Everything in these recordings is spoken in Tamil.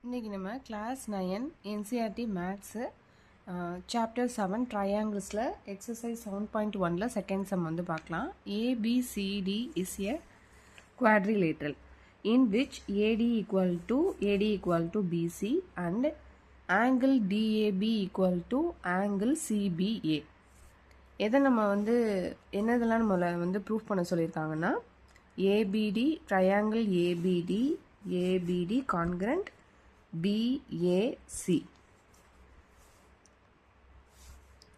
இன்றைக்கி நம்ம கிளாஸ் 9 என்சிஆர்டி மேத்ஸு சாப்டர் 7 ட்ரையாங்கிள்ஸில் எக்ஸசைஸ் 7.1ல் செகண்ட் சம் வந்து பார்க்கலாம். ABCD is a quadrilateral in which AD equal to BC and angle DAB equal to angle CBA. எதை நம்ம வந்து என்னதெல்லாம் நம்மளை வந்து ப்ரூஃப் பண்ண சொல்லியிருக்காங்கன்னா ABD triangle ABD congruent BAC,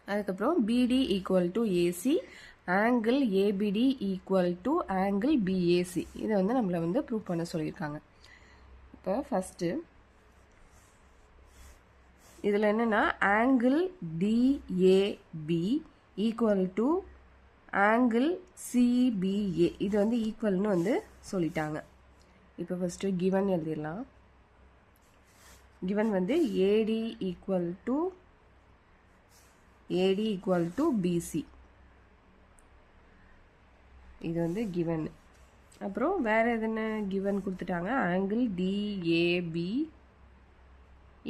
அதுக்கப்புறம் BD equal to AC, angle ABD equal to angle BAC. இதை வந்து நம்மளை வந்து ப்ரூவ் பண்ண சொல்லியிருக்காங்க. இப்போ ஃபஸ்ட்டு இதில் என்னென்னா angle DAB equal to angle CBA, இது வந்து ஈக்குவல்னு வந்து சொல்லிட்டாங்க. இப்போ ஃபஸ்ட்டு கிவன் எழுதிடலாம். given வந்து AD equal to BC, இது வந்து given. அப்புறம் வேறு எதுன்னு given கொடுத்துட்டாங்க, angle DAB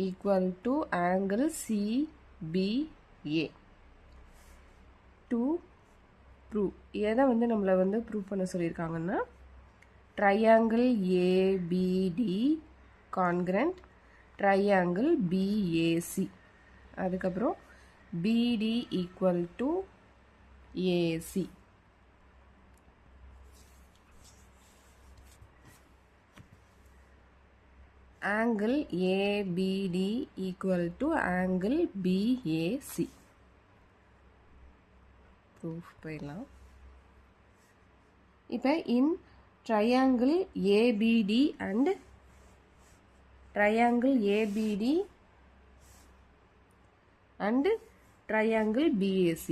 equal to angle CBA. to prove, எதை வந்து நம்மளை வந்து ப்ரூவ் பண்ண சொல்லியிருக்காங்கன்னா triangle ABD congruent triangle BAC, அதுக்கப்புறம் BD equal to AC. angle ABD equal to angle BAC. proof போயிடலாம். இப்போ in triangle ABD and triangle ABD and triangle BAC,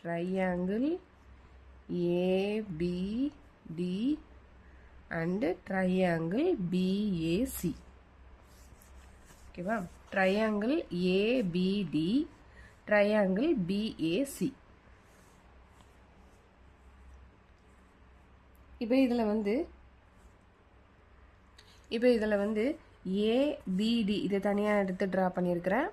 triangle ABD and triangle BAC, ஓகேவா? triangle ABD triangle BAC. இப்போ இதில் வந்து ABD இதை தனியாக எடுத்து ட்ரா பண்ணியிருக்கிறேன்.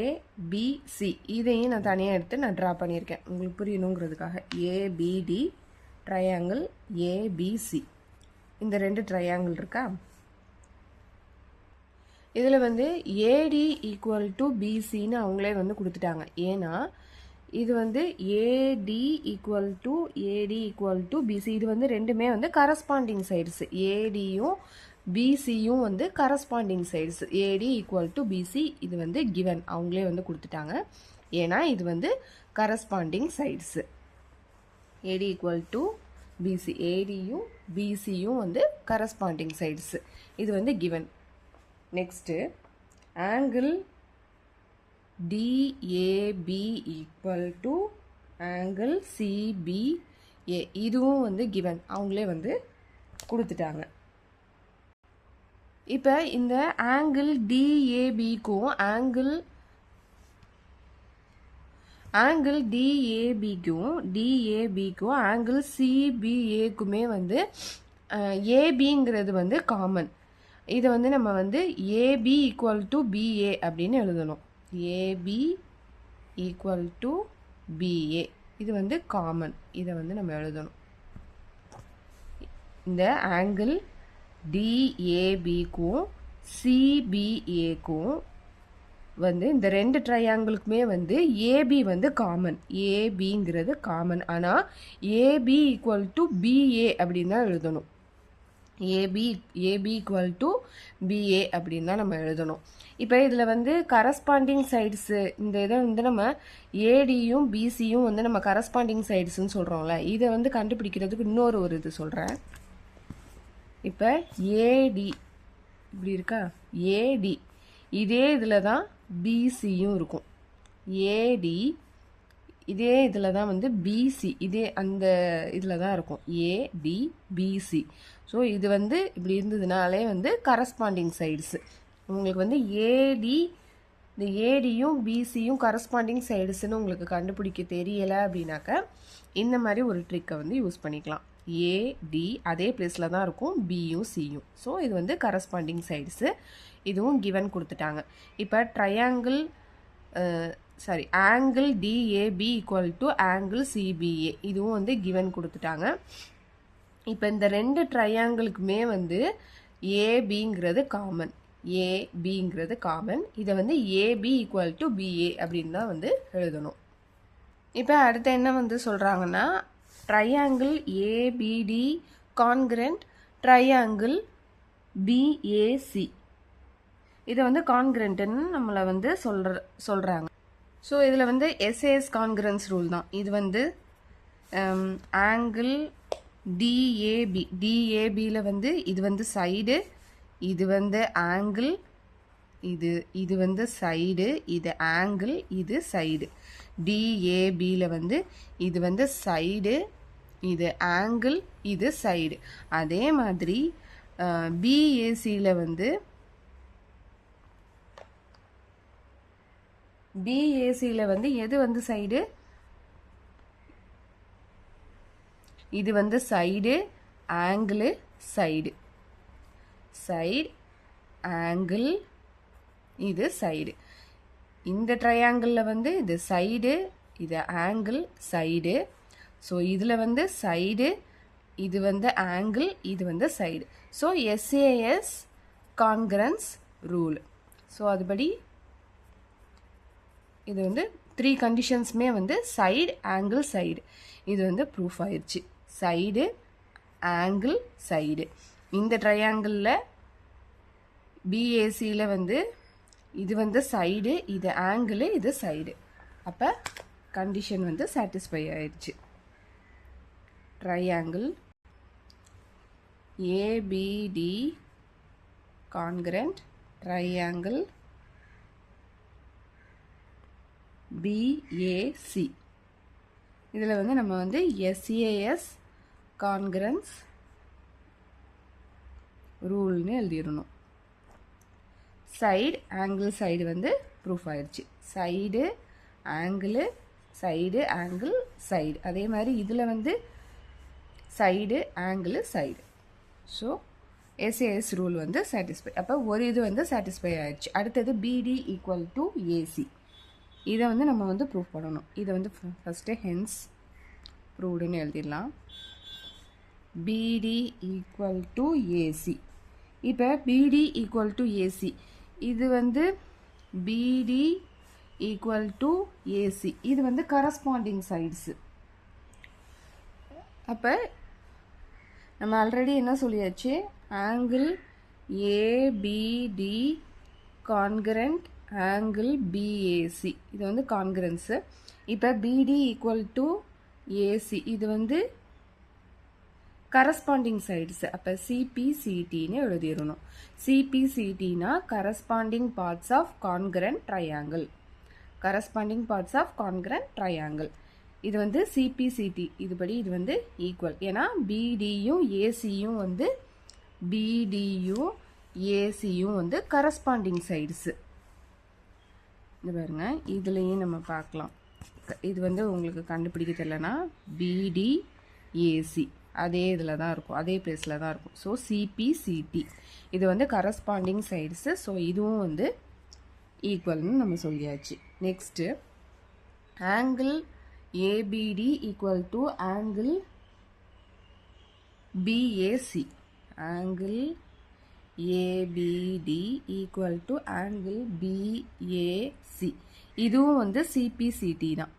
ABC இதையும் நான் தனியாக எடுத்து நான் ட்ரா பண்ணியிருக்கேன் உங்களுக்கு புரியணுங்கிறதுக்காக. ABD ட்ரையாங்கிள் ABC, இந்த ரெண்டு ட்ரையாங்கிள் இருக்கா. இதில் வந்து AD ஈக்குவல் டு BCன்னு அவங்களே வந்து கொடுத்துட்டாங்க. ஏன்னா இது வந்து AD ஈக்குவல் டு BC, இது வந்து ரெண்டுமே வந்து கரஸ்பாண்டிங் சைட்ஸு. ADயும் BCயும் வந்து corresponding sides. AD equal to BC இது வந்து கிவன், அவங்களே வந்து கொடுத்துட்டாங்க. ஏன்னா இது வந்து corresponding சைட்ஸு. AD equal to BC, ADயும் BCயும் வந்து கரஸ்பாண்டிங் சைட்ஸு, இது வந்து given. Next angle DAB equal to angle CBA, இதுவும் வந்து கிவன், அவங்களே வந்து கொடுத்துட்டாங்க. இப்போ இந்த ஆங்கிள் DABக்கும் ஆங்கிள் DABக்கும் ஆங்கிள் CBAக்குமே வந்து ABங்கிறது வந்து காமன். இதை வந்து நம்ம வந்து AB ஈக்குவல் டு BA அப்படின்னு எழுதணும். AB ஈக்குவல் டு BA, இது வந்து காமன், இதை வந்து நம்ம எழுதணும். இந்த ஆங்கிள் DABக்கும் CBAக்கும் வந்து இந்த ரெண்டு ட்ரையாங்கிளுக்குமே வந்து AB வந்து காமன், ABங்கிறது காமன். ஆனால் AB ஈக்குவல் டு BA அப்படின்னு தான் எழுதணும். AB ஈக்குவல் டு BA அப்படின்னு தான் நம்ம எழுதணும். இப்போ இதில் வந்து கரஸ்பாண்டிங் சைட்ஸு, இந்த இதை வந்து நம்ம ADயும் BCயும் வந்து நம்ம கரஸ்பாண்டிங் சைட்ஸுன்னு சொல்கிறோம்ல, இதை வந்து கண்டுபிடிக்கிறதுக்கு இன்னொரு இது சொல்கிறேன். இப்போ AD இப்படி இருக்கா, AD இதே இதில் தான் BCயும் இருக்கும். AD இதே இதில் தான் வந்து BC, இதே அந்த இதில் தான் இருக்கும் AD BC. ஸோ இது வந்து இப்படி இருந்ததுனாலே வந்து கரஸ்பாண்டிங் சைட்ஸு. உங்களுக்கு வந்து இந்த ADயும் BCயும் கரஸ்பாண்டிங் சைட்ஸுன்னு உங்களுக்கு கண்டுபிடிக்க தெரியலை அப்படின்னாக்க இந்த மாதிரி ஒரு ட்ரிக்கை வந்து யூஸ் பண்ணிக்கலாம். ஏடி அதே பிளேஸில் தான் இருக்கும் பியும் சியும். ஸோ இது வந்து கரஸ்பாண்டிங் சைட்ஸு. இதுவும் கிவன் கொடுத்துட்டாங்க. இப்போ triangle angle DAP equal to angle CPA இதுவும் வந்து கிவன் கொடுத்துட்டாங்க. இப்போ இந்த ரெண்டு ட்ரையாங்கிளுக்குமே வந்து ஏபிங்கிறது காமன், ஏபிங்கிறது காமன். இதை வந்து ஏபி ஈக்குவல் டு பிஏ அப்படின்னு தான் வந்து எழுதணும். இப்போ அடுத்து என்ன வந்து சொல்கிறாங்கன்னா, triangle APD congruent triangle BAC இதை வந்து கான்கிரண்ட்டுன்னு நம்மளை வந்து சொல்கிறாங்க. ஸோ இதில் வந்து எஸ்ஏஎஸ் கான்கிரன்ஸ் ரூல் தான். இது வந்து ஆங்கிள் டிஏபியில் வந்து இது வந்து சைடு, இது வந்து ஆங்கிள், இது வந்து சைடு, இது ஆங்கிள், இது சைடு. டிஏபியில் வந்து இது வந்து சைடு, இது ஆங்கிள், இது சைடு. அதே மாதிரி பிஏசியில் வந்து எது வந்து சைடு, இது வந்து சைடு, ஆங்கிள், சைடு, ஆங்கிள், இது சைடு. இந்த ட்ரையாங்கிளில் வந்து இது சைடு, இது ஆங்கிள், சைடு. ஸோ இதில் வந்து சைடு, இது வந்து ஆங்கிள், இது வந்து side. So SAS congruence rule. So அதுபடி இது வந்து 3 கண்டிஷன்ஸுமே வந்து சைடு, ஆங்கிள், சைடு இது வந்து ப்ரூஃப் ஆயிடுச்சு. Side, angle, side. இந்த ட்ரையாங்கிளில் பிஏசியில் வந்து இது வந்து சைடு, இது ஆங்கிள், இது சைடு. அப்போ கண்டிஷன் வந்து சாட்டிஸ்ஃபை ஆயிடுச்சு. Triangle APD congruent triangle BAC இதில் வந்து நம்ம வந்து எஸ்ஏஎஸ் கான்கிரன்ஸ் ரூல்னு எழுதிடணும். சைடு, ஆங்கிள், சைடு வந்து ப்ரூஃப் ஆயிடுச்சு. Side, angle, side, angle, side. அதே மாதிரி இதில் வந்து side, angle, side. So SAS rule வந்து சாட்டிஸ்ஃபை. அப்போ ஒரு இது வந்து சாட்டிஸ்ஃபை ஆயிடுச்சு. அடுத்தது பிடி ஈக்குவல் டு ஏசி. இதை வந்து நம்ம வந்து ப்ரூஃப் பண்ணணும். இதை வந்து ஃபஸ்ட்டு ஹென்ஸ் ப்ரூவ்டுன்னு எழுதிடலாம். பிடி ஈக்குவல் டு ஏசி. இப்போ பிடி ஈக்குவல் டு ஏசி இது வந்து பிடி ஈக்குவல் டு ஏசி இது வந்து கரஸ்பாண்டிங் சைட்ஸு. அப்போ நம்ம ஆல்ரெடி என்ன சொல்லியாச்சு, angle ABD congruent angle BAC இது வந்து கான்கிரன்ஸு. இப்போ பிடி ஈக்குவல் டு ஏசி இது வந்து கரஸ்பாண்டிங் சைட்ஸு. அப்போ சிபிசிடின்னு எழுதிடணும். சிபிசிடினா corresponding parts of congruent triangle. Corresponding parts of congruent triangle இது வந்து சிபிசிடி இதுபடி இது வந்து ஈக்குவல். ஏன்னா பிடியும் ஏசியும் வந்து வந்து கரஸ்பாண்டிங் சைட்ஸு. இது பாருங்க, இதுலேயும் நம்ம பார்க்கலாம். இது வந்து உங்களுக்கு கண்டுபிடிக்க தெரியலனா பிடி ஏசி அதே இதில் தான் இருக்கும், அதே பிளேஸில் தான் இருக்கும். ஸோ சிபிசிடி இது வந்து கரஸ்பாண்டிங் சைட்ஸு. ஸோ இதுவும் வந்து ஈக்குவல்னு நம்ம சொல்லியாச்சு. Next angle ABD equal to angle BAC. Angle ABD equal to angle BAC இதுவும் வந்து சிபிசிடி தான்.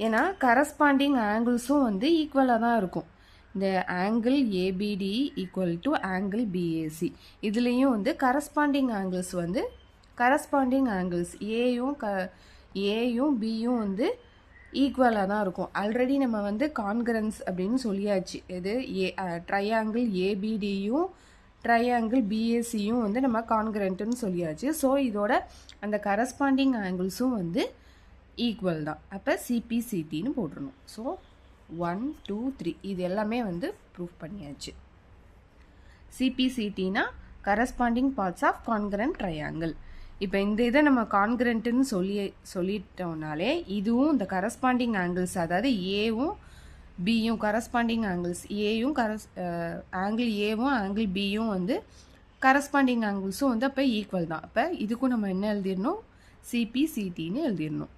ஏன்னா கரஸ்பாண்டிங் ஆங்கிள்ஸும் வந்து ஈக்குவலாக தான் இருக்கும். இந்த angle ABD equal to angle BAC இதுலேயும் வந்து கரஸ்பாண்டிங் ஆங்கிள்ஸ் வந்து ஏயும் பியும் வந்து ஈக்குவலாக தான் இருக்கும். ஆல்ரெடி நம்ம வந்து கான்கிரன்ஸ் அப்படின்னு சொல்லியாச்சு. இது ட்ரையாங்கிள் ஏபிடியும் ட்ரையாங்கிள் பிஏசியும் வந்து நம்ம கான்கிரண்ட்டுன்னு சொல்லியாச்சு. ஸோ இதோட அந்த கரஸ்பாண்டிங் ஆங்கிள்ஸும் வந்து ஈக்குவல் தான். அப்போ சிபிசிடின்னு போட்டுருணும். ஸோ 1 2 3 இது எல்லாமே வந்து ப்ரூஃப் பண்ணியாச்சு. சிபிசிடினா corresponding parts of congruent triangle. இப்போ இந்த இதை நம்ம கான்கிரண்ட்டுன்னு சொல்லிட்டோம்னாலே இதுவும் இந்த கரஸ்பாண்டிங் ஆங்கிள்ஸ், அதாவது ஏவும் பியும் கரஸ்பாண்டிங் ஆங்கிள்ஸ் ஏயும் ஆங்கிள் ஏவும் ஆங்கிள் பியும் வந்து கரஸ்பாண்டிங் ஆங்கிள்ஸும் வந்து அப்போ ஈக்குவல் தான். அப்போ இதுக்கும் நம்ம என்ன எழுதிடணும், சிபி சிடின்னு எழுதிடணும்.